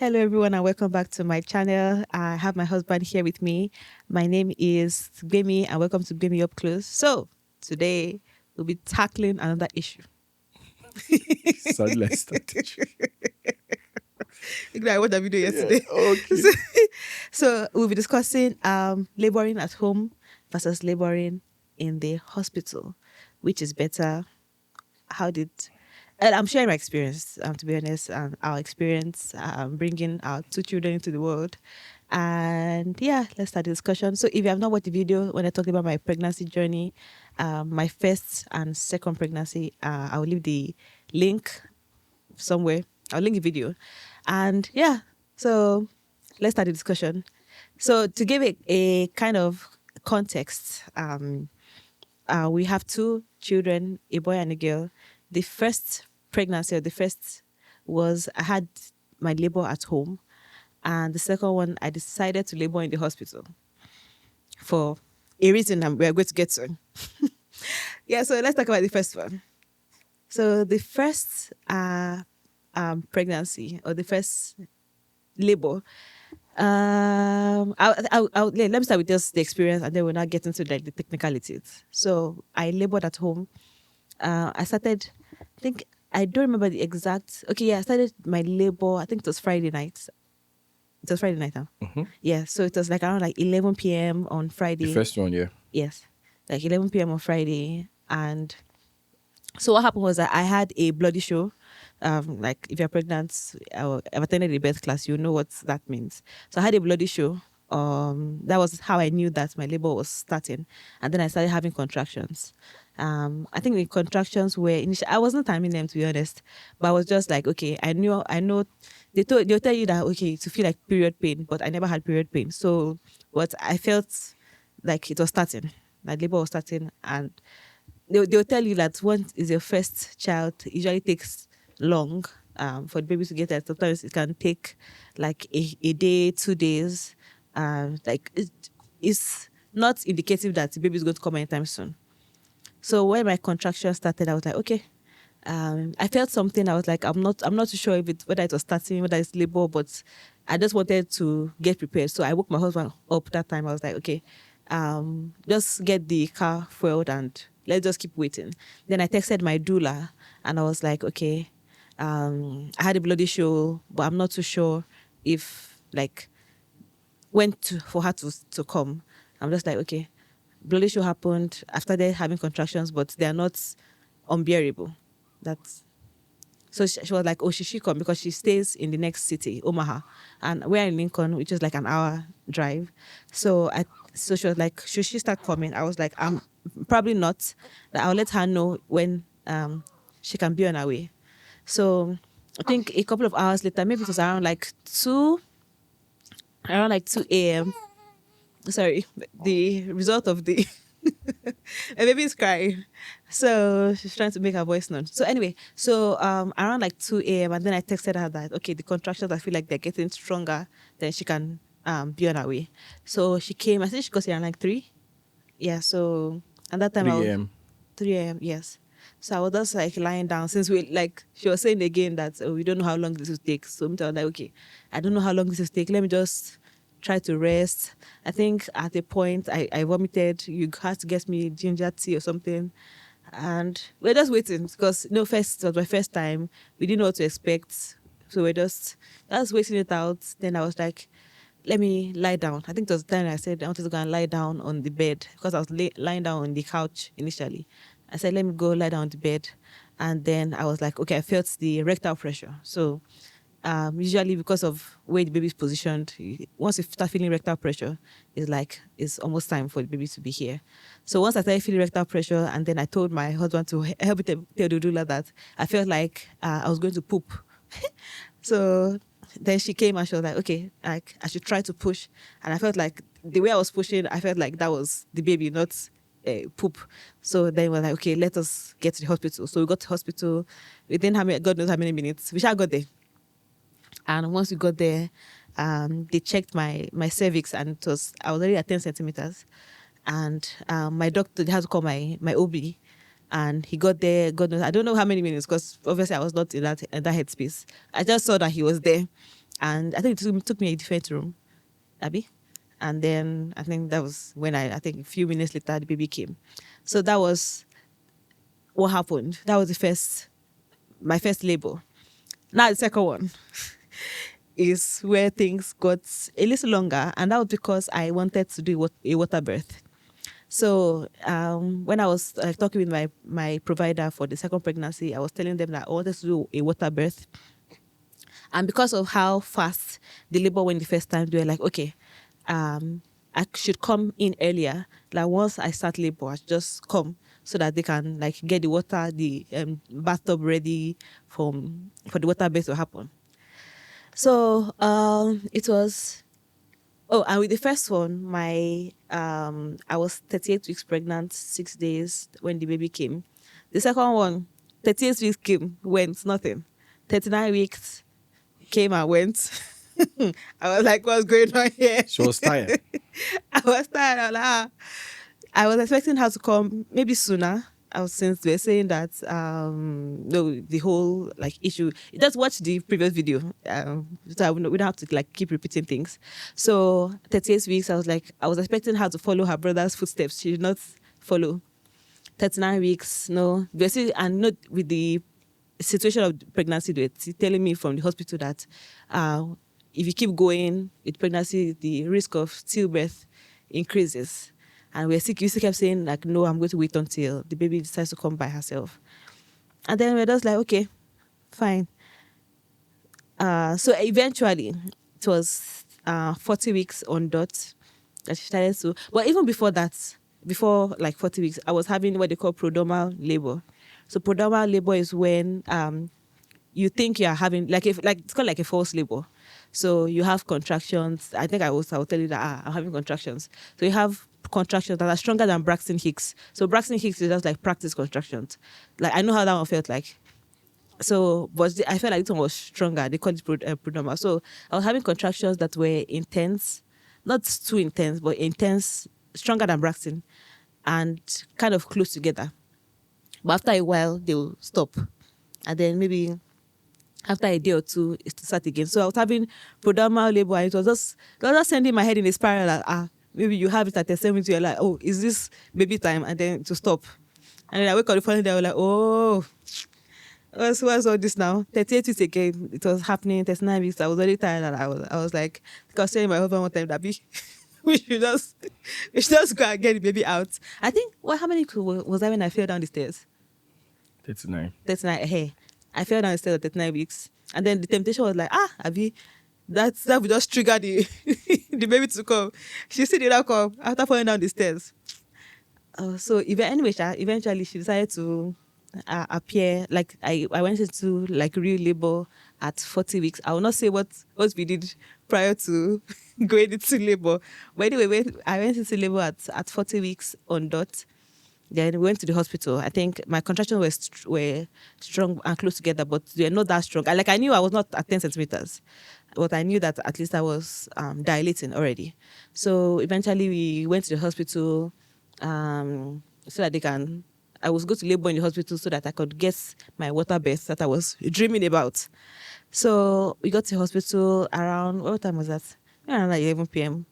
Hello, everyone, and welcome back to my channel. I have my husband here with me. My name is Gbemi, and welcome to Gbemi Up Close. So, today we'll be tackling another issue. Suddenly I started. I watched that video yesterday. Okay. So, we'll be discussing laboring at home versus laboring in the hospital. Which is better? How did and I'm sharing my experience, to be honest, and our experience bringing our two children into the world. And yeah, let's start the discussion. So, if you have not watched the video when I talked about my pregnancy journey, my first and second pregnancy, I will leave the link somewhere. I'll link the video. And yeah, so let's start the discussion. So, to give it a kind of context, we have two children, a boy and a girl. The first pregnancy, or the first was I had my labor at home, and the second one I decided to labor in the hospital for a reason that we are going to get to. Yeah, so let's talk about the first one. So the first pregnancy, or the first labor. Let me start with just the experience, and then we'll now get into the technicalities. So I labored at home. I started, I think, I don't remember the exact. Okay, yeah, I started my labor. I think it was Friday night. It was Friday night, huh? Mm-hmm. Yeah, so it was like around like 11 p.m. on Friday. The first one, yeah. Yes, like 11 p.m. on Friday. And so what happened was that I had a bloody show. Like if you're pregnant or I've attended a birth class, you know what that means. So I had a bloody show. That was how I knew that my labor was starting. And then I started having contractions. I think the contractions were initially, I wasn't timing them, to be honest, but I was just like, okay, I know they'll tell you that, okay, to feel like period pain, but I never had period pain. So what I felt like it was starting, my labor was starting, and they'll tell you that once is your first child, it usually takes long for the baby to get there. Sometimes it can take like a day, 2 days. Like it's not indicative that the baby is going to come anytime soon. So when my contraction started, I was like, okay. I felt something. I was like, I'm not too sure whether it was starting, whether it's labor, but I just wanted to get prepared. So I woke my husband up that time. I was like, okay, just get the car fueled and let's just keep waiting. Then I texted my doula and I was like, okay, I had a bloody show, but I'm not too sure if like for her to come. I'm just like, okay, bloody show happened after they're having contractions, but they are not unbearable. That's so she was like, oh, should she come? Because she stays in the next city, Omaha. And we're in Lincoln, which is like an hour drive. So she was like, should she start coming? I was like, probably not. That I'll let her know when she can be on her way. So I think a couple of hours later, maybe it was around like 2 a.m. Sorry, the result of the and baby is crying. So she's trying to make her voice known. So anyway, around like 2 a.m. and then I texted her that, okay, the contractions, I feel like they're getting stronger, then she can be on her way. So she came, I think she got here around like 3. Yeah, so at that time 3 a.m. 3 a.m. Yes. So I was just like lying down, since she was saying again that, oh, we don't know how long this will take. So I was like, okay, I don't know how long this will take. Let me just try to rest. I think at a point I vomited. You had to get me ginger tea or something. And we're just waiting because it was my first time. We didn't know what to expect. So we're just waiting it out. Then I was like, let me lie down. I think it was the time I said I wanted to go and lie down on the bed because I was lying down on the couch initially. I said, let me go lie down on the bed. And then I was like, okay, I felt the rectal pressure. So usually because of where the baby is positioned, once you start feeling rectal pressure, it's almost time for the baby to be here. So once I started feeling rectal pressure, and then I told my husband to help me tell the doula that I felt like I was going to poop. So then she came and she was like, okay, like I should try to push. And I felt like the way I was pushing, I felt like that was the baby, not poop. So then we're like, okay, let us get to the hospital. So we got to the hospital within God knows how many minutes. We shall got there. And once we got there, they checked my cervix, and I was already at 10 centimeters. And my doctor, they had to call my OB, and he got there. God knows, I don't know how many minutes, because obviously I was not in that headspace. I just saw that he was there, And I think it took me a different room, Abby. And then I think that was when I think a few minutes later the baby came. So that was what happened. That was my first labor. Now the second one is where things got a little longer, and that was because I wanted to do a water birth. So when I was talking with my provider for the second pregnancy, I was telling them that I wanted to do a water birth. And because of how fast the labor went the first time, they were like, okay, I should come in earlier. Like once I start labor, I should just come so that they can like get the water, the bathtub ready for the water birth to happen. So it was. Oh, and with the first one, I was 38 weeks pregnant, 6 days when the baby came. The second one, 38 weeks came, went, nothing. 39 weeks came and went. I was like, what's going on here? She was tired. I was tired. I was like, I was expecting her to come maybe sooner. Since they're saying that no, the whole like issue. Just watch the previous video. So we don't have to like keep repeating things. So 38 weeks, I was expecting her to follow her brother's footsteps. She did not follow. 39 weeks, no. Basically, and not with the situation of pregnancy. They're telling me from the hospital that if you keep going with pregnancy, the risk of stillbirth increases. And we still kept saying, like, no, I'm going to wait until the baby decides to come by herself. And then we're just like, okay, fine. So eventually, it was 40 weeks on dot that she started to. But even before that, before like 40 weeks, I was having what they call prodromal labor. So prodromal labor is when you think you're having, it's called like a false labor. So you have contractions. I think I will tell you that I'm having contractions. So you have contractions that are stronger than Braxton Hicks. So Braxton Hicks is just like practice contractions. Like I know how that one felt like. So, but I felt like this one was stronger. They call it prodromal. So I was having contractions that were intense, not too intense, but intense, stronger than Braxton, and kind of close together. But after a while, they will stop, and then maybe after a day or two, it start again. So I was having prodromal labor, and it was just sending my head in a spiral. Like, maybe you have it at a 70, you're like, oh, is this baby time? And then to stop. And then I wake up the following day, I was like, oh, what's all this now? 38 weeks again, it was happening. 39 weeks, I was already tired, and I was like, I was telling my husband one time that we should just go and get the baby out. I think how many was that when I fell down the stairs? 39. 39. Hey, I fell down the stairs at 39 weeks, and then the temptation was like, Abby, that would just trigger the the baby to come. She still did not come after falling down the stairs. So eventually she decided to appear. Like I went into like real labor at 40 weeks. I will not say what we did prior to going into labor. But anyway, I went into labor at 40 weeks on dot. Then we went to the hospital. I think my contractions were strong and close together, but they're not that strong. I knew I was not at 10 centimeters, but I knew that at least I was dilating already. So eventually we went to the hospital so that I was going to labor in the hospital so that I could get my water birth that I was dreaming about. So we got to the hospital around, what time was that? Around like 11 p.m.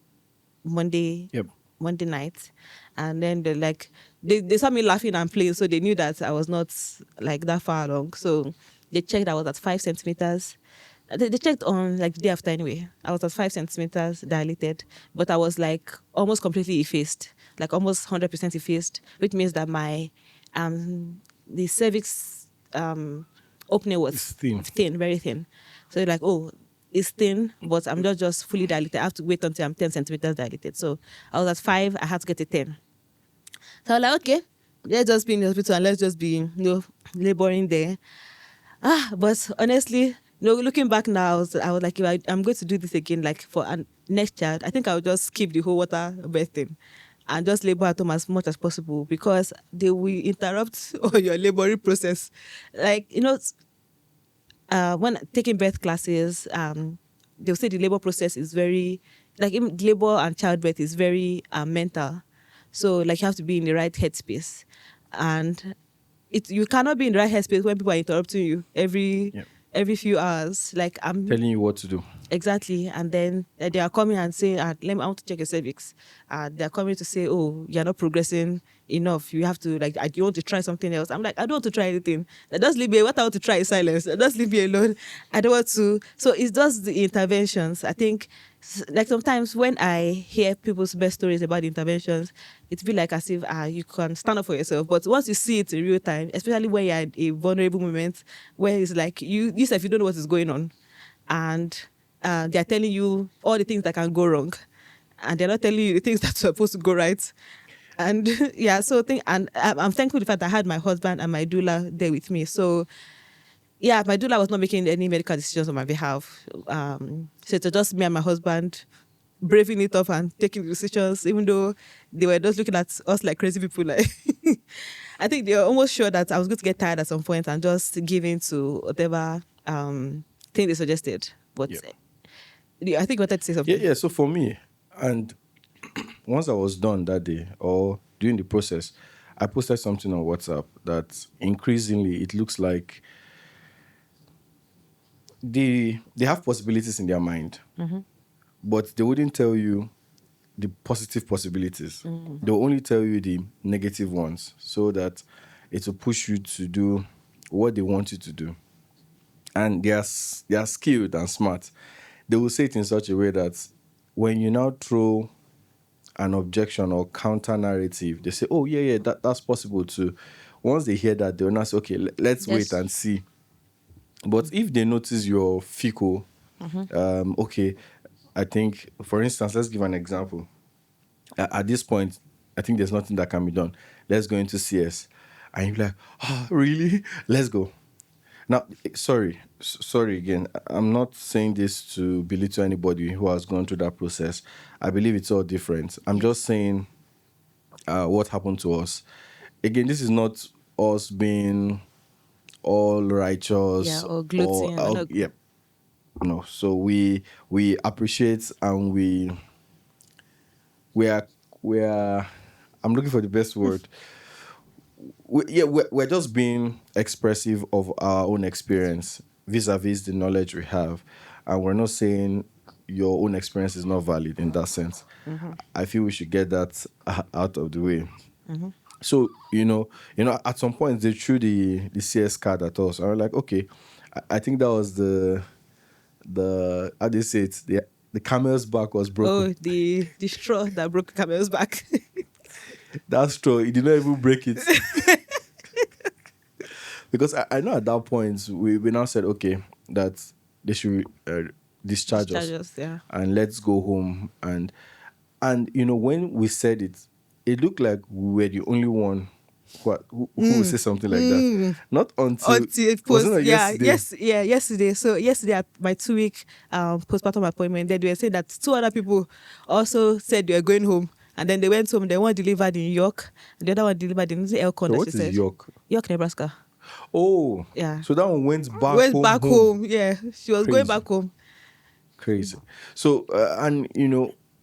Monday. Yep. Monday night, and then they saw me laughing and playing, so they knew that I was not like that far along. So they checked I was at 5 centimeters. They checked on like the day after anyway. I was at 5 centimeters dilated, but I was like almost completely effaced, like almost 100% effaced, which means that my the cervix opening was thin, very thin. So they're like, oh, it's thin, but I'm not just fully dilated. I have to wait until I'm 10 centimeters dilated. So I was at 5, I had to get to 10. So I was like, okay, let's just be in the hospital and let's just be, laboring there. But honestly, looking back now, I was like, if I'm going to do this again, like for a next child, I think I would just skip the whole water birth thing and just labor at home as much as possible, because they will interrupt all your laboring process. Like, when taking birth classes, they'll say the labor process is very, like labor and childbirth is very mental. So like you have to be in the right headspace. And you cannot be in the right headspace when people are interrupting you every few hours. Like I'm telling you what to do. Exactly. And then they are coming and saying, I want to check your cervix. They're coming to say, oh, you're not progressing enough. You have to, like, you want to try something else. I'm like, I don't want to try anything. Just leave me. What I want to try is silence. Just leave me alone. I don't want to. So it's just the interventions. I think, like, sometimes when I hear people's best stories about the interventions, it be like as if you can stand up for yourself. But once you see it in real time, especially when you're at a vulnerable moment where it's like yourself, you don't know what is going on, and they're telling you all the things that can go wrong, and they're not telling you the things that's supposed to go right. And yeah, so and I'm thankful for the fact that I had my husband and my doula there with me. So yeah, my doula was not making any medical decisions on my behalf. So it was just me and my husband braving it up and taking the decisions, even though they were just looking at us like crazy people. Like, I think they were almost sure that I was going to get tired at some point and just give in to whatever thing they suggested. But Yeah. I think you wanted to say Yeah, something. yeah. So for me, and once I was done that day or during the process, I posted something on WhatsApp that increasingly it looks like they have possibilities in their mind, but they wouldn't tell you the positive possibilities. They'll only tell you the negative ones so that it will push you to do what they want you to do. And they are skilled and smart. They will say it in such a way that when you now throw an objection or counter narrative, they say, "Oh yeah, that's possible too." Once they hear that, they'll not say, "Okay, let's wait Yes. and see." But if they notice you're fickle, okay, I think, for instance, let's give an example. At this point, I think there's nothing that can be done. Let's go into CS, and you're like, "Oh, really? Let's go." Now, sorry again. I'm not saying this to belittle anybody who has gone through that process. I believe it's all different. I'm just Yes. saying what happened to us. Again, this is not us being all Yeah, righteous or or gluten. We're not. yeah, no. So we appreciate and we are we are. I'm looking for the best word. We're just being expressive of our own experience vis-a-vis the knowledge we have, and we're not saying your own experience is not valid in that sense. I feel we should get that out of the way. So at some point they threw the CS card at us. I was like, okay, I think that was the how do you say it, the camel's back was broken. Oh, the straw that broke Camel's back. That straw, it did not even break it. Because I know at that point we now said, okay, that they should discharge us Discharges. Yeah. and let's go home. And when we said it, it looked like we were the only one who would say something like that. Not until, Until it wasn't post, it yeah, yesterday? yesterday. So yesterday at my 2 week postpartum appointment, they were saying that two other people also said they were going home, and then they went home. They one delivered in New York, and the other one delivered in Elkhorn. So That what she is said, York? York, Nebraska. Oh, Yeah, so that one went back went back home. home. Yeah, she was going Crazy. back home. Crazy. So, and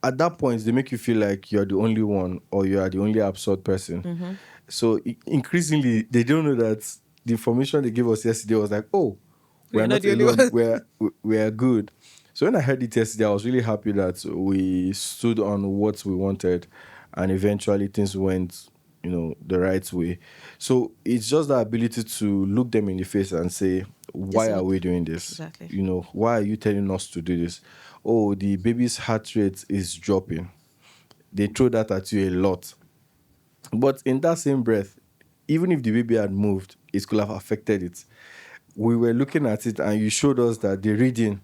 at that point, they make you feel like you're the only one or you are the only absurd person. So, increasingly, they don't know that the information they gave us yesterday was like, oh, we're We're not not the only alone. one. We're good. So, when I heard it yesterday, I was really happy that we stood on what we wanted and eventually things went, the right way. So, it's just the ability to look them in the face and say, This why is are what we doing this? exactly. Why are you telling us to do this? Oh, the baby's heart rate is dropping. They throw that at you a lot. But in that same breath, even if the baby had moved, it could have affected it. We were looking at it and you showed us that the reading,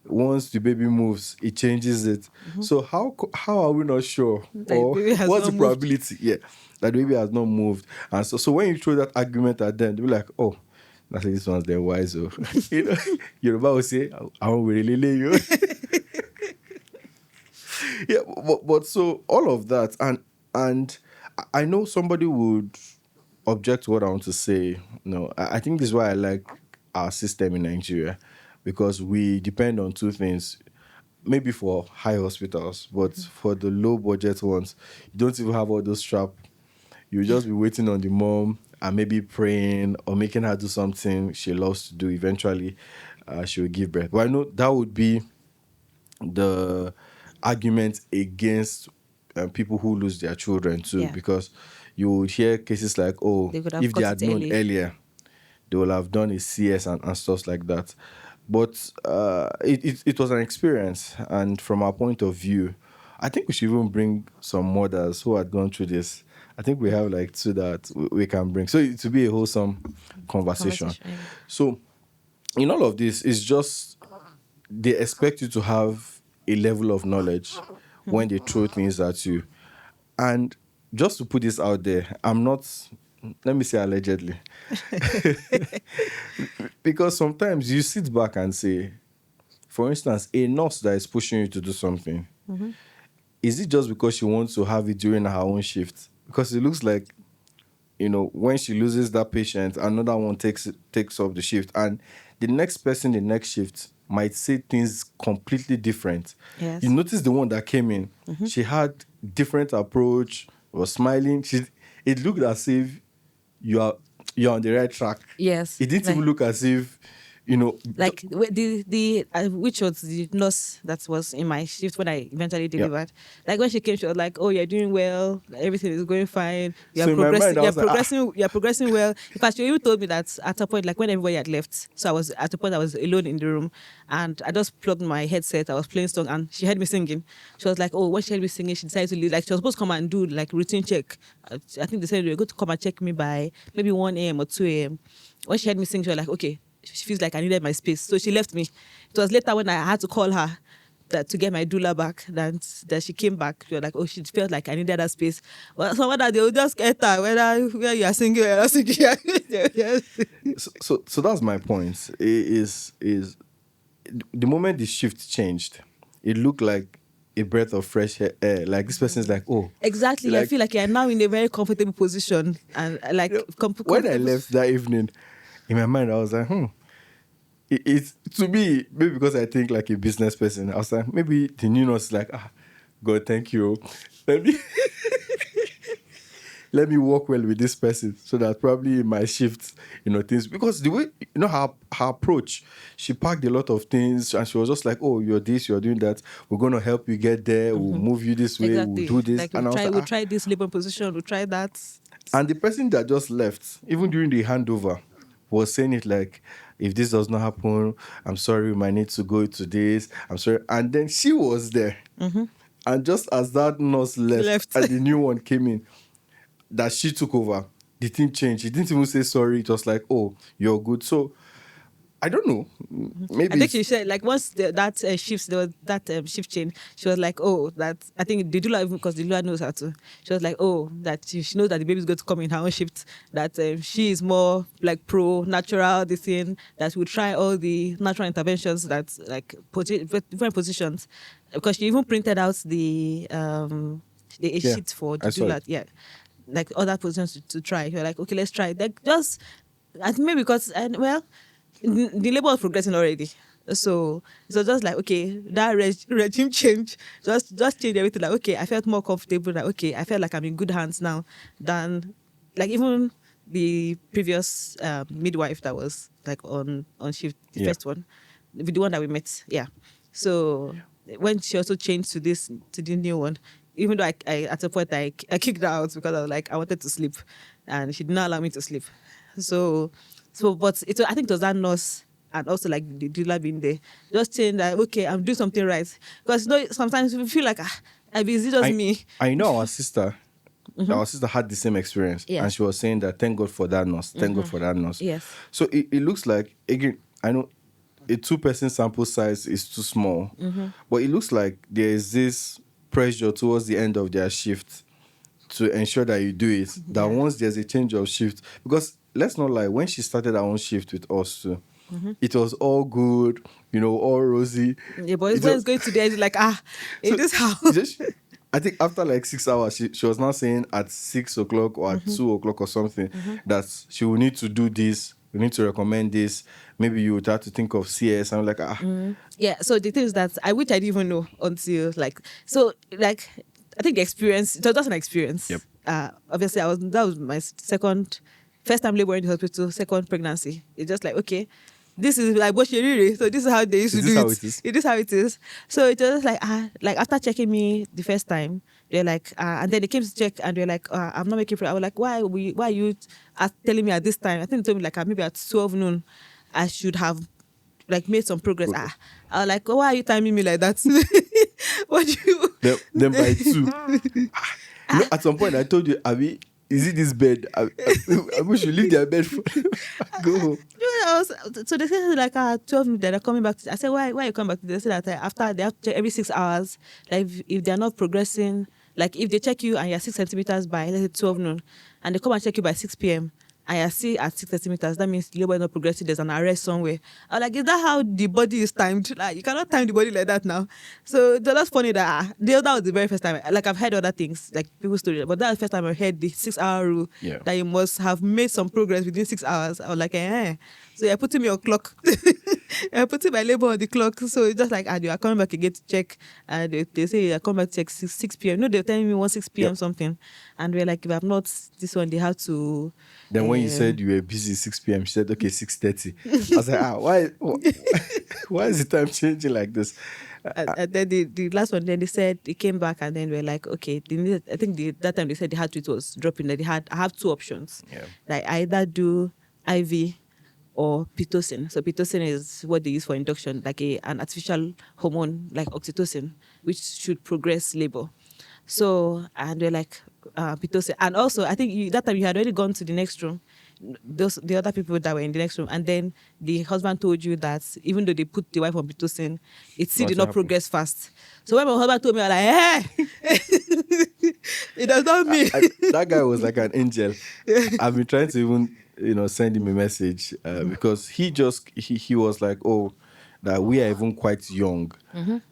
once the baby moves, it changes it. So how are we not sure? Like Or baby has what's not the moved. probability? Yeah, that the baby has not moved. And so when you throw that argument at them, they'll be like, oh, that's this one's they're wise. Oh. Yoruba will say, I won't really lay you. Yeah, but so all of that, and I know somebody would object to what I want to say. No, I think this is why I like our system in Nigeria, because we depend on two things. Maybe for high hospitals, but for the low budget ones, you don't even have all those trap. You just be waiting on the mom and maybe praying or making her do something she loves to do. Eventually, she will give birth. But I know that would be the argument against people who lose their children too, Yeah. because you would hear cases like, oh, They could have if they caught it had known early. earlier, they will have done a CS and stuff like that. But it was an experience, and from our point of view, I think we should even bring some mothers who had gone through this. I think we have like two that we can bring. So it to be a wholesome conversation. Conversation. Yeah. So in all of this, it's just they expect you to have a level of knowledge when they throw things at you. And just to put this out there, I'm not, let me say allegedly, because sometimes you sit back and say, for instance, a nurse that is pushing you to do something, is it just because she wants to have it during her own shift? Because it looks like, when she loses that patient, another one takes up the shift, and the next person, the next shift, might say things completely different. Yes. You notice the one that came in, she had different approach, was smiling. It looked as if you're on the right track. Yes. It didn't even look as if, you know. Like the which was the nurse that was in my shift when I eventually delivered. Like when she came, she was like, "Oh, you're doing well. Everything is going fine. You're So in my mind, progressing. I You're was like, progressing. You're progressing well." In fact, she even told me that at a point, like when everybody had left, so I was at a point I was alone in the room, and I just plugged my headset. I was playing song, and she heard me singing. She was like, "Oh, when she heard me singing, she decided to leave. Like she was supposed to come and do like routine check. I think they said they were going to come and check me by maybe 1 a.m. or 2 a.m. When she heard me sing, she was like, "Okay." She feels like I needed my space, so she left me. It was later when I had to call her to get my doula back that she came back. She was like, "Oh, she felt like I needed that space." Well, so whether they will just get her, whether you are singing or you're not singing. Yes. So that's my point. Is the moment the shift changed, it looked like a breath of fresh air. Like this person's like, oh, Exactly. I like feel like you're now in a very comfortable position, and like when I comfortable. left that evening, in my mind I was like, it's to me, maybe because I think like a business person, I was like, maybe the new nurse is like, God, thank you. Let me let me work well with this person so that probably in my shift, things, because the way, her approach, she packed a lot of things and she was just like, oh, you're this, you're doing that, we're going to help you get there, we'll move you this way, we'll Exactly. do this. Like And I was like, we'll try this labor position, we'll try that. and the person that just left, even during the handover, was saying it like, if this does not happen, I'm sorry, we might need to go to this. I'm sorry. And then she was there. And just as that nurse left and the new one came in, that she took over, the thing changed. She didn't even say sorry. It was like, oh, you're good. So I don't know. Maybe I think she said like once that shifts, there was that shift change. She was like, oh, that I think the doula, even because the doula knows how to. She was like, oh, that she knows that the baby's going to come in her own shift. That she is more like pro natural. This thing that we try all the natural interventions that like different positions, because she even printed out the a Yeah, sheet for the I saw doula. it. Yeah, like other positions to try. You're like, okay, let's try. Like just I think maybe because the labor was progressing already. So just like, okay, that regime change just changed everything. Like, okay, I felt more comfortable. Like, okay, I felt like I'm in good hands now than like even the previous midwife that was like on shift, the Yeah. first one, the one that we met. Yeah. So when she also changed to the new one, even though I at a point I kicked her out because I was like I wanted to sleep, and she did not allow me to sleep. But I think it was that nurse and also like the dealer being there, just saying that okay, I'm doing something right. Because sometimes we feel like is it just me? I know our sister. Our sister had the same experience, Yeah. and she was saying that thank God for that nurse, thank God for that nurse. Yes. So it looks like, again, I know a 2-person sample size is too small, but it looks like there is this pressure towards the end of their shift to ensure that you do it. That Yeah. once there's a change of shift, because let's not lie, when she started her own shift with us too, it was all good, all rosy. Yeah, but It when was- it's going to the end, like in this house. just, I think after like 6 hours, she was now saying at 6 o'clock or at 2 o'clock or something that she will need to do this. We need to recommend this. Maybe you would have to think of CS. I'm like, Yeah, so the thing is that which I didn't even know until I think the experience, it was just an experience. Yep. Obviously that was my first time laboring in the hospital, second pregnancy. It's just like, okay, this is like Boshiriri. So this is how they used Is to this do how it. it is? It is how it is. So it was like like after checking me the first time, they're like, and then they came to check and they're like, I'm not making. I was like, why are you telling me at this time? I think they told me like maybe at 12 noon, I should have like made some progress. I was like, why are you timing me like that? What do you? Then by 2. At some point I told you, Abi, is it this bed? I wish you leave their bed for go home. So they said like 12 minutes they're coming back. I said, why you come back? They said that after they have to check every 6 hours, like if they're not progressing, like if they check you and you're 6 centimeters by let's say 12 noon, and they come and check you by 6 p.m. and you're still at 6 centimeters, that means the labor is not progressing. There's an arrest somewhere. I was like, is that how the body is timed? Like you cannot time the body like that now. So that's funny that that was the very first time. Like I've heard other things, like people's stories, but that was the first time I heard the 6 hour rule. Yeah. That you must have made some progress within 6 hours. I was like, eh. So you're putting me on clock. You're putting my labor on the clock. So it's just like, and you are coming back again to check. And they say you're coming back to check 6 p.m. No, they're telling me 6 p.m. Yep. something. And we're like, if I'm not this one, they have to. Then when you said you were busy 6 p.m., she said, okay, 6:30. I was like, why is the time changing like this? And then the last one, then they said they came back and then we're like, okay, I think that time they said the heart rate was dropping. That I have 2 options. Yeah. Like either do IV or Pitocin. So Pitocin is what they use for induction, like an artificial hormone like oxytocin, which should progress labor. So, and we're like, Pitocin. And also, I think that time you had already gone to the next room, the other people that were in the next room, and then the husband told you that even though they put the wife on Pitocin, it still did not Nothing progress fast. So when my husband told me, I was like, hey, it does not mean. That guy was like an angel. I've been trying to even, send him a message because he was like, oh, that we are even quite young.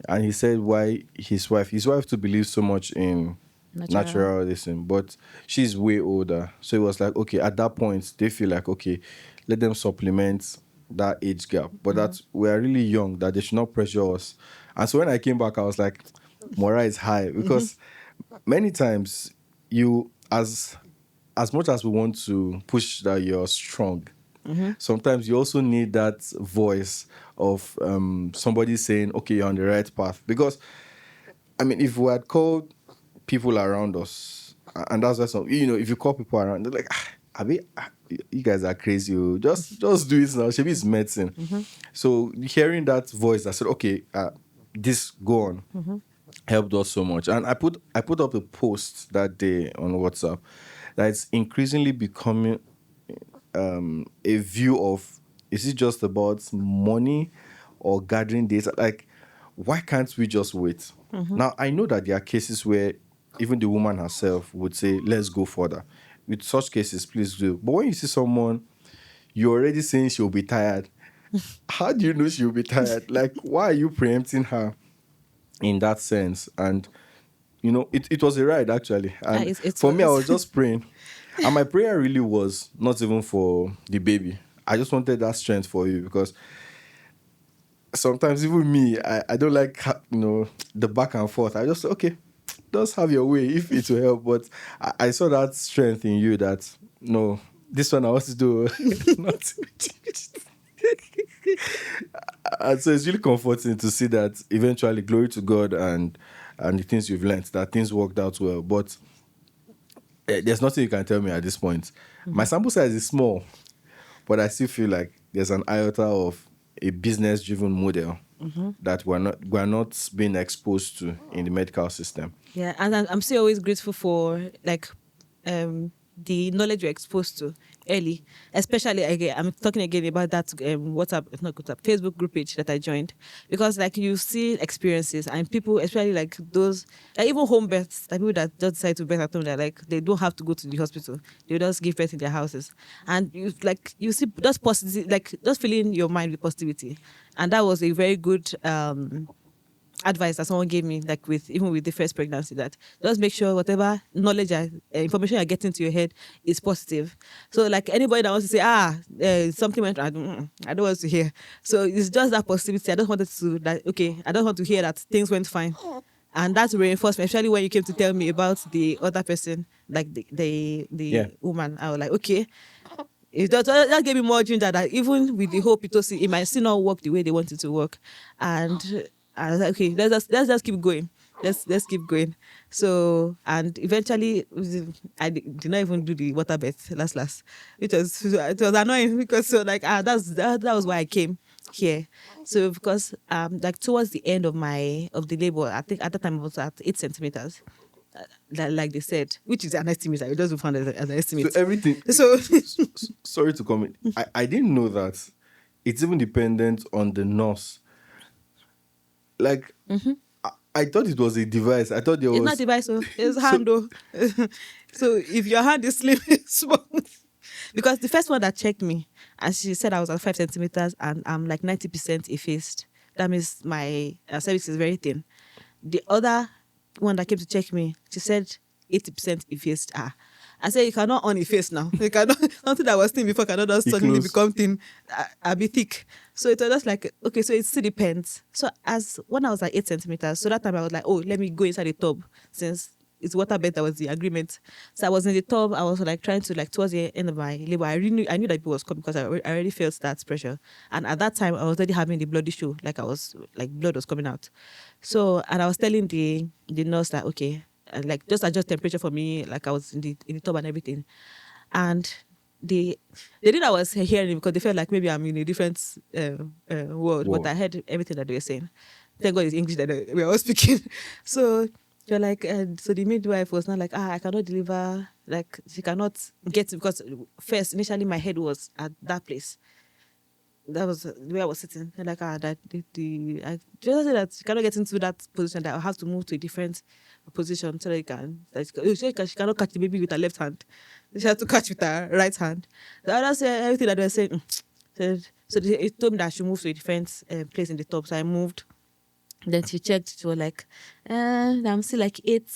And he said why his wife to believe so much in natural medicine, but she's way older. So it was like, okay, at that point, they feel like, okay, let them supplement that age gap. But that we are really young, that they should not pressure us. And so when I came back, I was like, morale is high because many times you, as much as we want to push that you're strong, sometimes you also need that voice of somebody saying, okay, you're on the right path. Because, I mean, if we had called people around us, and that's what if you call people around, they're like, you guys are crazy. Just do it now. Shebi it's medicine. So hearing that voice that said, okay, this go on, helped us so much. And I put up a post that day on WhatsApp that it's increasingly becoming a view of, is it just about money or gathering data? Like, why can't we just wait? Now, I know that there are cases where even the woman herself would say, let's go further. With such cases, please do. But when you see someone, you're already saying she'll be tired. How do you know she'll be tired? Like, why are you preempting her in that sense? And, it was a ride, actually. And for me, I was just praying. And my prayer really was not even for the baby. I just wanted that strength for you, because sometimes even me, I don't like, the back and forth. I just, okay, just have your way if it will help. But I saw that strength in you that, no, this one I want to do. Not and so it's really comforting to see that eventually, glory to God and the things you've learned, that things worked out well. But there's nothing you can tell me at this point. My sample size is small, but I still feel like there's an iota of a business-driven model that we're not being exposed to in the medical system. Yeah, and I'm still always grateful for the knowledge you're exposed to early, especially again. I'm talking again about that WhatsApp, not WhatsApp, Facebook group page that I joined, because like you see experiences and people, especially like those, like even home births, like people that just decide to birth at home, that like they don't have to go to the hospital, they just give birth in their houses, and you see just positivity, like just filling your mind with positivity, and that was a very good advice that someone gave me, like even with the first pregnancy, that just make sure whatever knowledge information you're getting to your head is positive. So like anybody that wants to say something went wrong, I don't want to hear. So it's just that positivity. I just wanted to I don't want to hear that things went fine. And that's reinforcement, especially when you came to tell me about the other person, like the Yeah. woman. I was like, okay, That gave me more ginger that even with the whole Pitocin, it might still not work the way they want it to work. And I was like, okay, let's just keep going. Let's keep going. So, and eventually I did not even do the water bath last, which was, it was annoying because so like that was why I came here. So because like towards the end of the labor, I think at that time I was at 8 centimeters. Like they said, which is an estimate. I just found as an So estimate. everything. So Sorry to comment. I didn't know that it's even dependent on the nurse. Like, I thought it was a device. I thought there it's not was. device, so it's So hand though. So if your hand is slim, it's small. Because the first one that checked me, and she said I was at 5 centimeters and I'm like 90% effaced. That means my cervix is very thin. The other one that came to check me, she said 80% effaced. I said you cannot unefface now. You cannot something that was thin before cannot just Be suddenly close. become thin, a bit thick. So it was just like okay, so it still depends. So as when I was at 8 centimeters, so that time I was like, oh, let me go inside the tub since it's water bed that was the agreement. So I was in the tub. I was like trying to like towards the end of my labor. I knew that it was coming because I already felt that pressure. And at that time I was already having the bloody show. Like I was like blood was coming out. So and I was telling the nurse that okay, like just adjust temperature for me. Like I was in the tub and everything. And they did I was hearing because they felt like maybe I'm in a different world, but Whoa. I heard everything that they were saying. Thank God it's English that we were all speaking. So you're like, so the midwife was not like, I cannot deliver, like she cannot get it because first initially my head was at that place. That was the way I was sitting. And like, that I just said that she cannot get into that position that I have to move to a different position so that you can, she cannot catch the baby with her left hand. She has to catch with her right hand. The other said everything that they were saying. It told me that I should move to a different place in the top. So I moved. Then she checked, she was like, I'm still like eight,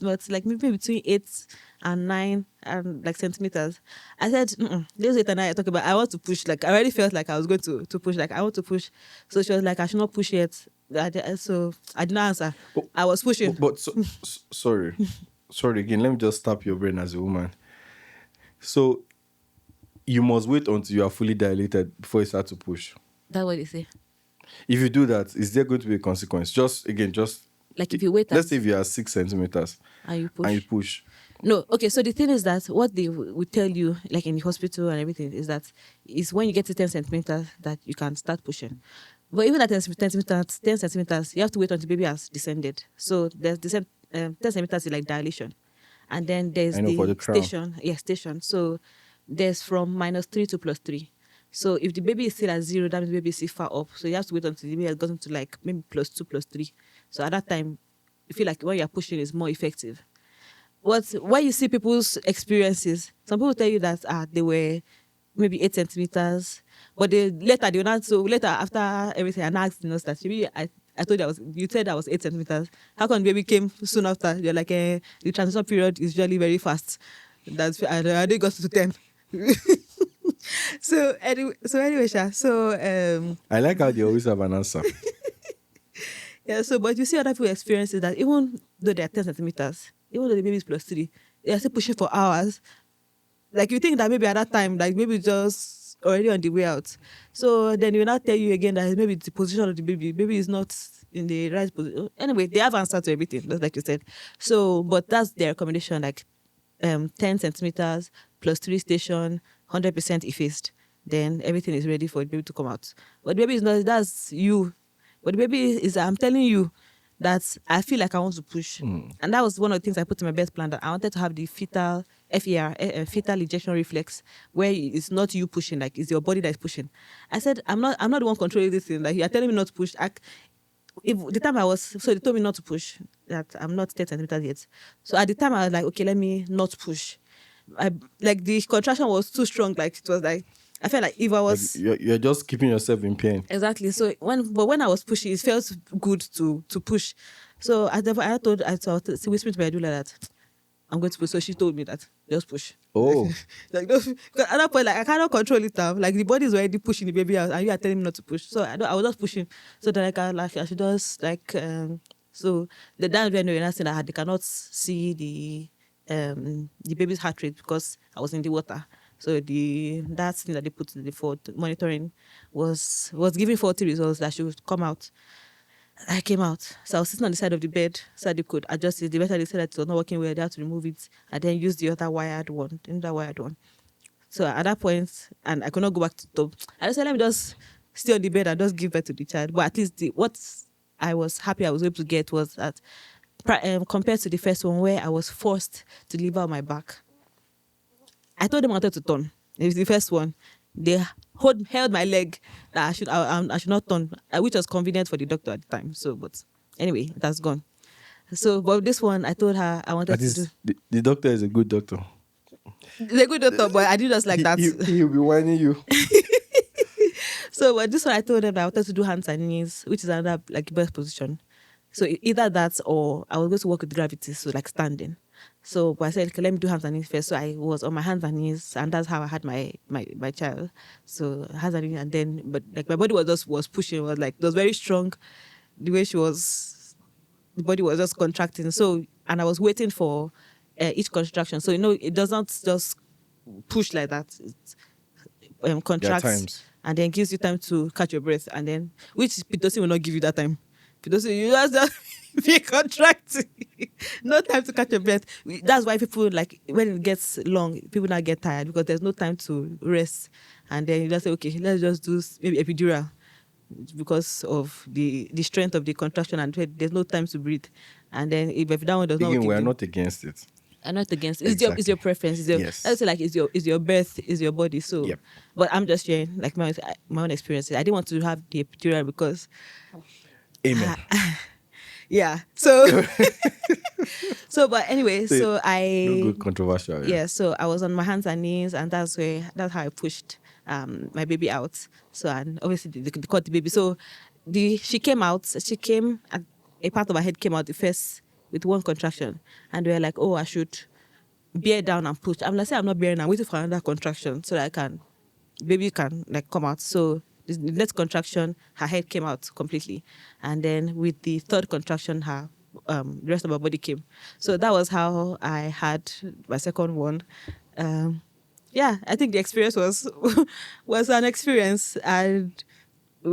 but like maybe between 8 and 9 and like centimeters. I said, this 8 and 9 I talk about, I want to push. Like I already felt like I was going to push, like I want to push. So she was like, I should not push yet. So I didn't answer. But, I was pushing. sorry. Sorry again. Let me just tap your brain as a woman. So you must wait until you are fully dilated before you start to push. That's what they say. If you do that, is there going to be a consequence? Just Like if you wait let's say if you are 6 centimeters and you and you push. push. No, okay. So the thing is that what they would tell you, like in the hospital and everything, is that it's when you get to 10 centimeters that you can start pushing. But even at 10 centimeters, you have to wait until the baby has descended. So there's 10 centimeters is like dilation, and then there's I know for the the crown. station. So there's from -3 to +3. So if the baby is still at 0, that means the baby is still far up. So you have to wait until the baby has gotten to like maybe +2, +3. So at that time, you feel like when you're pushing is more effective. When you see people's experiences, some people tell you that they were maybe 8 centimeters, but later they were not. So later after everything, I asked the nurse that maybe I told you said I was 8 centimeters. How come the baby came soon after? They're like the transition period is usually very fast. That's I already got to 10. So anyway, Sha. So I like how they always have an answer. yeah. So but you see other people experiences that even though they're 10 centimeters, even though the baby is +3, they're still pushing for hours. Like you think that maybe at that time, like maybe just already on the way out. So then they will not tell you again that maybe the position of the baby. Baby is not in the right position. Anyway, they have answer to everything, just like you said. So, but that's their recommendation, like 10 centimeters +3 station, 100% effaced. Then everything is ready for the baby to come out. But the baby is not, that's you. But the baby is, I'm telling you, that I feel like I want to push. And that was one of the things I put in my birth plan, that I wanted to have the fetal FER, fetal ejection reflex, where it's not you pushing, like it's your body that is pushing. I said, I'm not the one controlling this thing. Like you're telling me not to push. If the time so they told me not to push, that I'm not 10 centimeters yet. So at the time I was like, okay, let me not push. Like the contraction was too strong. Like it was like, I felt like if I Like was you're just keeping yourself in pain. exactly. So when I was pushing, it felt good to push. So I thought she whispered to my doula that I'm going to push. So she told me that just push. Oh. Like because at that point, like I cannot control it now. Like the body is already pushing the baby out, and you are telling me not to push. So I was just pushing. So then I should just like so that's when they were saying that they cannot see the baby's heart rate because I was in the water. So that thing that they put in the for monitoring was giving faulty results that should come out. I came out. So I was sitting on the side of the bed so they could adjust it. The better they said that it was not working well, they had to remove it and then use the other wired one, another wired one. So at that point, and I could not go back to the top, I just said, let me just stay on the bed and just give birth to the child. But at least what I was happy I was able to get was that compared to the first one where I was forced to deliver on my back, I told them I wanted to turn. It was the first one. They held my leg that I should not turn, which was convenient for the doctor at the time. So, but anyway, that's gone. So, but this one, I told her I wanted That to do. is, the doctor is a good doctor. The good doctor, but I did just like that. He'll be whining you. So, but this one, I told them that I wanted to do hands and knees, which is another like birth position. So either that or I was going to work with gravity, so like standing. So but I said, okay, let me do hands and knees first. So I was on my hands and knees, and that's how I had my child. So hands and knees, and then but like my body was pushing, was like it was very strong. The way the body was just contracting. So and I was waiting for each contraction. So it does not just push like that. It contracts times. and then gives you time to catch your breath, and then which Pitocin will not give you that time. Pitocin, you just be contracting, no time to catch your breath. That's why people like when it gets long, people now get tired because there's no time to rest, and then you just say, okay, let's just do maybe epidural because of the strength of the contraction and there's no time to breathe, and then if that one does not Again, work, we are not against it. I'm not against. It's your preference. Yes. I would say like it's your birth, is your body. So, Yep. but I'm just sharing like my own experiences. I didn't want to have the epidural because, Amen. yeah. So, but anyway, so No I good controversial. yeah. So I was on my hands and knees, and that's how I pushed my baby out. So and obviously they caught the baby. So she came out. She came and a part of her head came out the first with one contraction, and they were like, oh, I should bear down and push. I'm like, say I'm not bearing. I'm waiting for another contraction so that baby can like come out. So the next contraction, her head came out completely, and then with the third contraction, the rest of her body came. So that was how I had my second one. Yeah, I think the experience was was an experience, and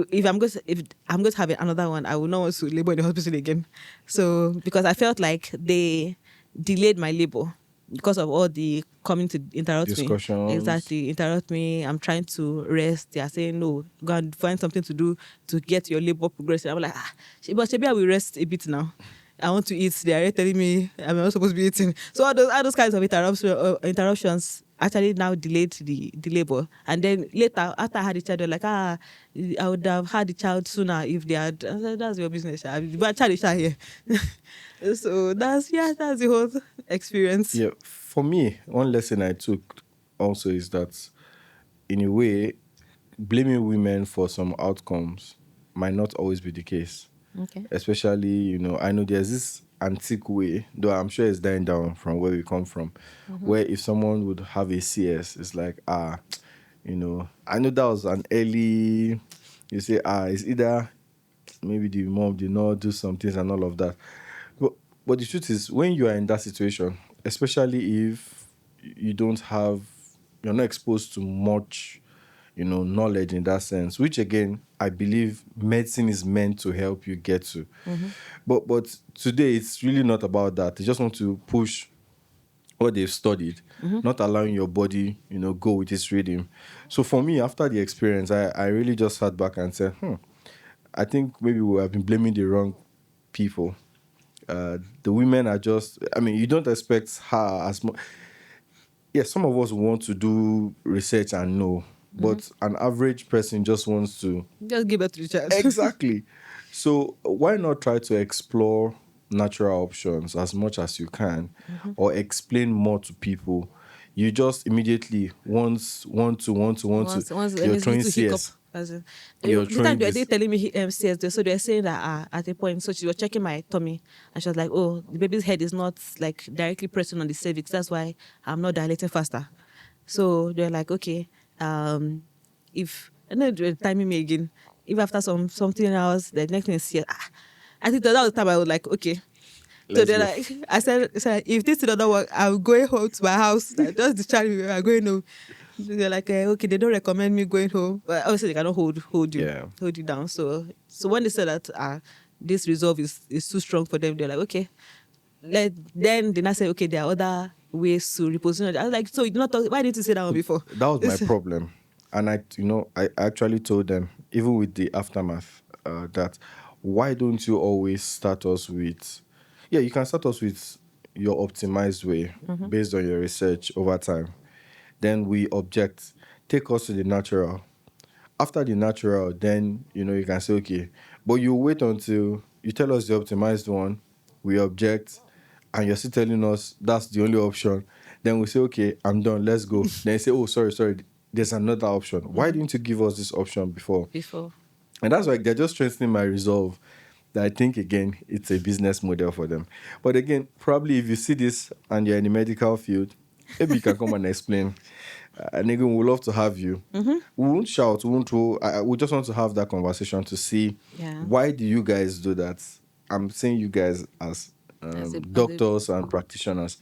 if I'm going to have another one, I will not want to labor in the hospital again. So because I felt like they delayed my labor because of all the coming to interrupt Discussions. me. Exactly, interrupt me. I'm trying to rest. They are saying no, go and find something to do to get your labor progressing. I'm like, but maybe I will rest a bit now. I want to eat. They are telling me I'm not supposed to be eating. So all those kinds of interruptions actually now delayed the labor. And then later, after I had the child, they're like, I would have had the child sooner if they had. I said, that's your business. But child is here. So that's the whole experience. Yeah. For me, one lesson I took also is that in a way, blaming women for some outcomes might not always be the case. Okay. Especially, I know there's this antique way, though I'm sure it's dying down from where we come from, where if someone would have a CS, it's like, I know that was an early, you say, it's either maybe the mom did not do some things and all of that. But the truth is, when you are in that situation, especially if you're not exposed to much knowledge in that sense, which again, I believe medicine is meant to help you get to. But today, it's really not about that. They just want to push what they've studied, not allowing your body, go with its rhythm. So for me, after the experience, I really just sat back and said, I think maybe we have been blaming the wrong people. The women are just, you don't expect her as much. Yes, some of us want to do research and know, but an average person just wants to just give it to the child. Exactly. So why not try to explore natural options as much as you can, or explain more to people? You just immediately want to. You're throwing CS. The time they were telling me CS, so they're saying that at a point, so she was checking my tummy, and she was like, "Oh, the baby's head is not like directly pressing on the cervix. That's why I'm not dilating faster." So they're like, "Okay, if," and then they're timing me again. If after something else, the next thing is CS. I think that was the time I was like, "Okay." So they're like, I said, if this doesn't work, I'm going home to my house. Like, just discharge me. I'm going home. They're like, okay, they don't recommend me going home, but obviously they cannot Yeah. hold you down. So when they said that this resolve is too strong for them, they're like, okay, then they now say, okay, there are other ways to reposition. I was like, so you do not talk, why didn't you say that one before? That was my problem. And I actually told them, even with the aftermath, that why don't you always start us with, yeah, you can start us with your optimized way based on your research over time. Then we object, take us to the natural. After the natural, then, you can say, okay, but you wait until you tell us the optimized one, we object, and you're still telling us that's the only option. Then we say, okay, I'm done, let's go. Then you say, oh, sorry, there's another option. Why didn't you give us this option before? And that's why they're just strengthening my resolve. That I think, again, it's a business model for them. But again, probably if you see this and you're in the medical field, maybe you can come and explain. And again, we'd love to have you. We won't shout, we won't throw. We just want to have that conversation to see why do you guys do that. I'm saying you guys as doctors and practitioners,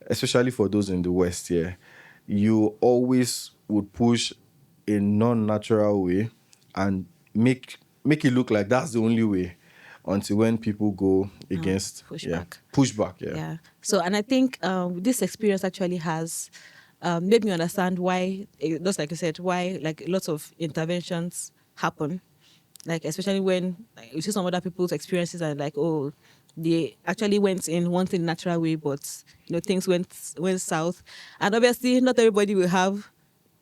especially for those in the West here, you always would push a non-natural way and make it look like that's the only way until when people go against pushback. Yeah. So, and I think this experience actually has made me understand why, just like you said, why like lots of interventions happen, like especially when you see some other people's experiences and like, oh, they actually went in one thing natural way, but things went south, and obviously not everybody will have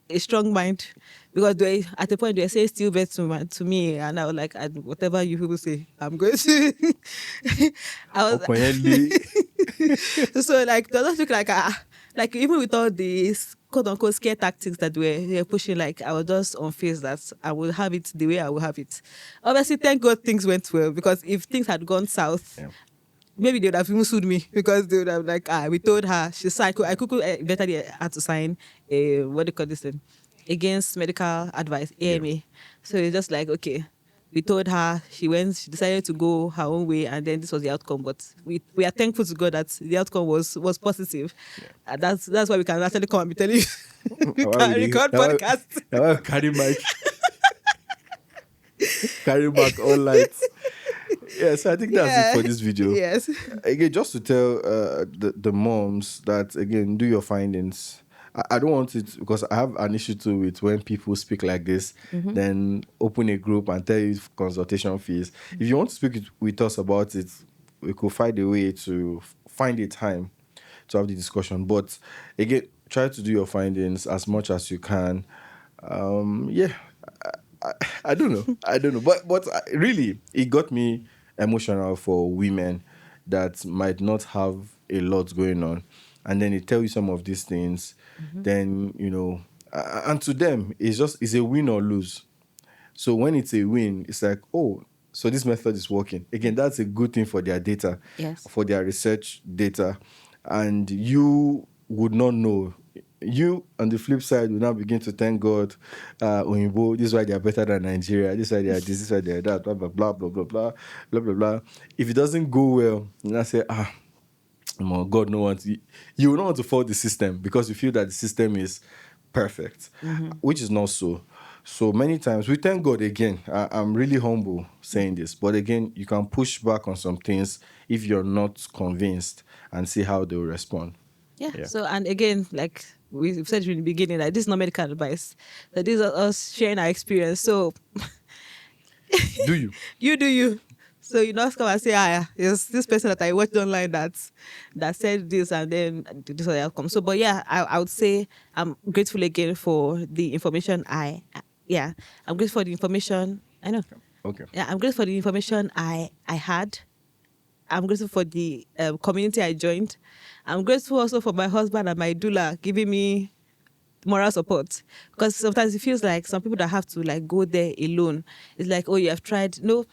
a strong mind, because at the point they say still bet to me, and I was like, whatever you people say, I'm going to. I was so like, does not look like even with all these quote unquote scare tactics that they were pushing, like I was just on face that I will have it the way I will have it. Obviously, thank God things went well, because if things had gone south, maybe they would have even sued me, because they would have like, we told her, she signed, I could better had to sign a, what do you call this thing, against medical advice, AMA. So it's just like, okay, we told her, she decided to go her own way, and then this was the outcome. But we are thankful to God that the outcome was positive. And that's why we can actually come and be telling you, we can record podcast. Now carry mic. Carry back all lights. Yes, I think that's it for this video. Yes. Again, just to tell the moms that, again, do your findings. I don't want it, because I have an issue too with when people speak like this, then open a group and tell you consultation fees. If you want to speak with us about it, we could find a way to find a time to have the discussion. But again, try to do your findings as much as you can. I don't know. But really, it got me emotional for women that might not have a lot going on, and then they tell you some of these things. Then and to them it's a win or lose. So when it's a win, it's like, oh, so this method is working. Again, that's a good thing for their data, for their research data, and you would not know. You, on the flip side, will now begin to thank God, Oyinbo, this is why they are better than Nigeria, this is why they are this is why they are that, blah, blah, blah, blah, blah, blah, blah, blah, blah. If it doesn't go well, you now say, God, no one. You will not want to fault the system, because you feel that the system is perfect, which is not so. So many times, we thank God again. I'm really humble saying this, but again, you can push back on some things if you're not convinced, and see how they'll respond. Yeah. So, and again, like we've said in the beginning, that this is not medical advice. That these are us sharing our experience. So, do you? You do you. So you not come and say, yes, this person that I watched online that said this, and then this is the outcome. So, but yeah, I would say I'm grateful again for the information I'm grateful for the information. I know. Okay. Yeah, I'm grateful for the information I had. I'm grateful for the community I joined. I'm grateful also for my husband and my doula giving me moral support, because sometimes it feels like some people that have to like go there alone. It's like, oh, you have tried. No,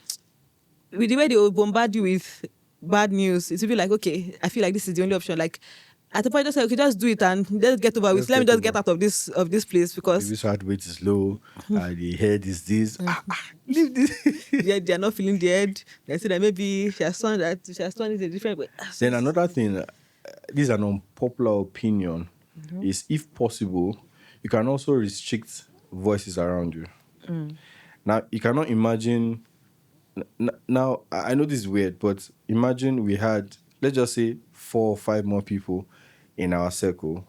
with the way they will bombard you with bad news, it will be like, okay, I feel like this is the only option. Like at the point, just like, okay, just do it and let's get over with. Let me just get out of this place, because this heart rate is low, the head is this. Leave this. They are not feeling the head. They say that maybe she has done it a different way. Then another thing, this is an unpopular opinion, is if possible, you can also restrict voices around you. Now, you cannot imagine. Now, I know this is weird, but imagine we had, let's just say, 4 or 5 more people in our circle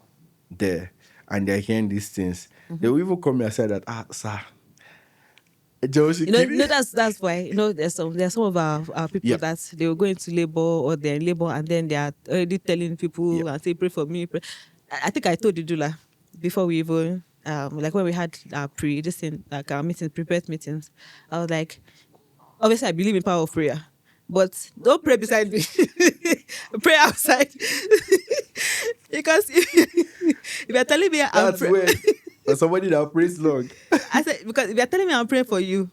there, and they're hearing these things. They will even come here and say that, sir, Josie, That's why there's some of our people yeah, that they will go into labor or they're in labor and then they are already telling people yeah, and say pray for me. Pray. I think I told you Dula before we even like when we had our this thing, like our meetings, prepared meetings. I was like, obviously I believe in power of prayer, but don't pray beside me. Pray outside. Because if you're telling me that's weird. For somebody that prays long. I said, because if you're telling me I'm praying for you,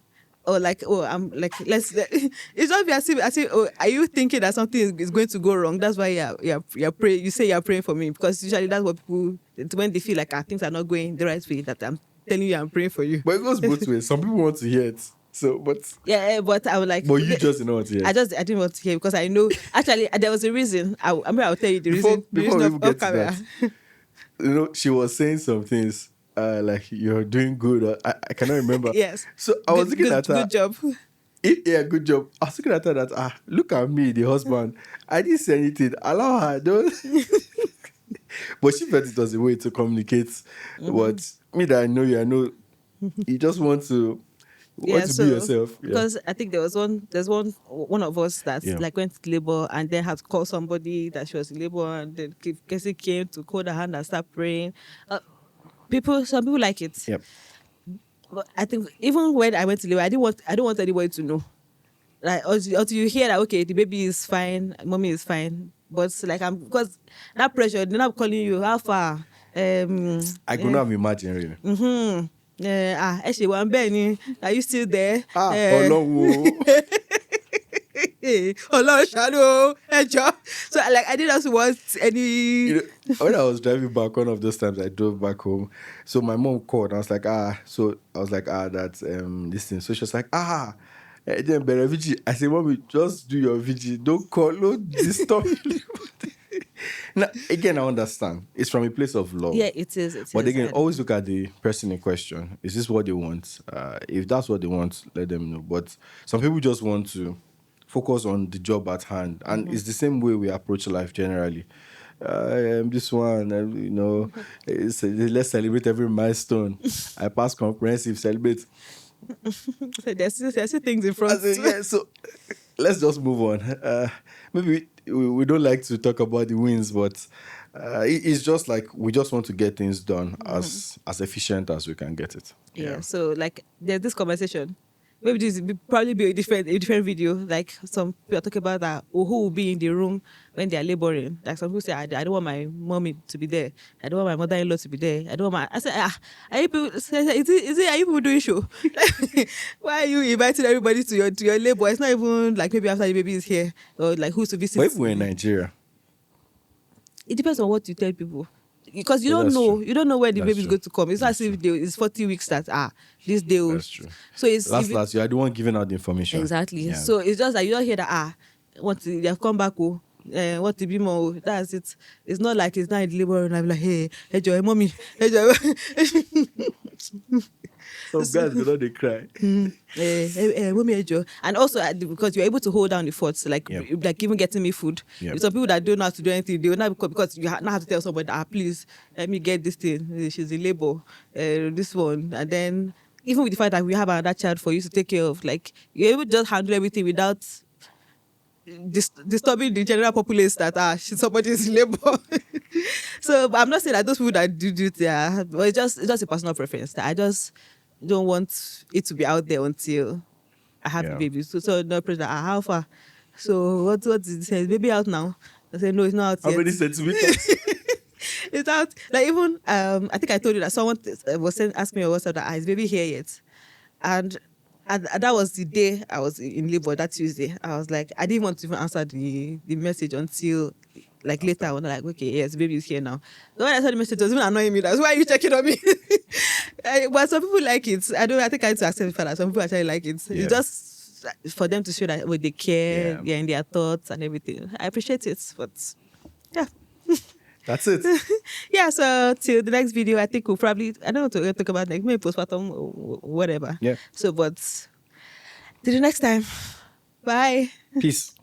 or like, oh, I'm like, it's not be as if, oh, are you thinking that something is going to go wrong? That's why you're praying. You say you're praying for me because usually that's what people, when they feel like things are not going the right way, that I'm telling you I'm praying for you. But it goes both ways. Some people want to hear it. So, but But I was like, but you just didn't want to hear it. I didn't want to hear because I know actually there was a reason. I'll tell you the reason. The Before reason we of even get to camera. that, she was saying some things like you're doing good. Or, I cannot remember. Yes. So I was looking at her. Good job. Yeah, good job. I was looking at her that look at me, the husband. I didn't say anything. Allow her, don't. But she felt it was a way to communicate. But me that I know you, I know you just want to be yourself. Yeah. Because I think there's one of us that like went to labor and then had to call somebody that she was in labor and then Casey came to hold her hand and start praying. Some people like it. Yep. But I think even when I went to labor, I don't want anybody to know. Like until you hear that okay, the baby is fine, mommy is fine. But like because that pressure, they're not calling you how far. I could not imagine really. Actually, one Benny, are you still there? Ọlọ́run ṣàánú ẹjọ́. So like I didn't want any. When I was driving back, one of those times I drove back home. So my mom called. And I was like, So I was like, that's this thing. So she was like, then better VG. I said, mommy, just do your VG. Don't call. Don't disturb. Now, again, I understand. It's from a place of love. Yeah, it is. But again, always look at the person in question. Is this what they want? If that's what they want, let them know. But some people just want to focus on the job at hand. And it's the same way we approach life generally. This one, let's celebrate every milestone. I pass comprehensive, celebrate. So there's still things in front. So let's just move on. Maybe we don't like to talk about the wins, but it's just like we just want to get things done as efficient as we can get it. Yeah. So like there's this conversation. Maybe this will probably be a different video. Like some people are talking about that, or who will be in the room when they are laboring. Like some people say, I don't want my mommy to be there. I don't want my mother-in-law to be there. I don't want I said, are you people? Are you people doing show? Why are you inviting everybody to your labor? It's not even like maybe after the baby is here or like who's to visit. But if we're in Nigeria, it depends on what you tell people. Because you don't know, true. You don't know where the That's baby is true. going to come. It's not as if it's 40 weeks that this day. That's true. So it's last year I don't want giving out the information. Exactly. Yeah. So it's just that you don't hear that they have come back. What to be more? That's it. It's not like it's not in labor and I'm like, hey, enjoy, mommy, enjoy. Some guys go down, they cry. Mommy, enjoy. And also because you're able to hold down the forts, like even getting me food. Yep. Some people that don't know how to do anything, they will not because you now have to tell somebody, please let me get this thing. She's in labor, this one, and then even with the fact that we have another child for you to take care of, like you're able to just handle everything without disturbing the general populace that somebody is in labor. So I'm not saying that those people that do it, but it's just a personal preference. That I just don't want it to be out there until I have a baby. So no pressure. How far? So what is it? Baby out now? I said no, it's not out yet. How many centimeters? It's out. Like even I think I told you that someone was asking me on WhatsApp that is baby here yet, and that was the day I was in labor, that Tuesday. I was like, I didn't want to even answer the message until like later. I was like, okay, yes, baby is here now. So when I saw the message, it was even annoying me. That's why are you checking on me? But some people like it. I think I need to accept the fact that some people actually like it. Yeah. It's just for them to show that they care, they're in their thoughts and everything. I appreciate it, but yeah. That's it. Yeah, so till the next video, I think we'll probably, I don't know what to talk about next, maybe postpartum or whatever. Yeah. So, but till the next time, bye. Peace.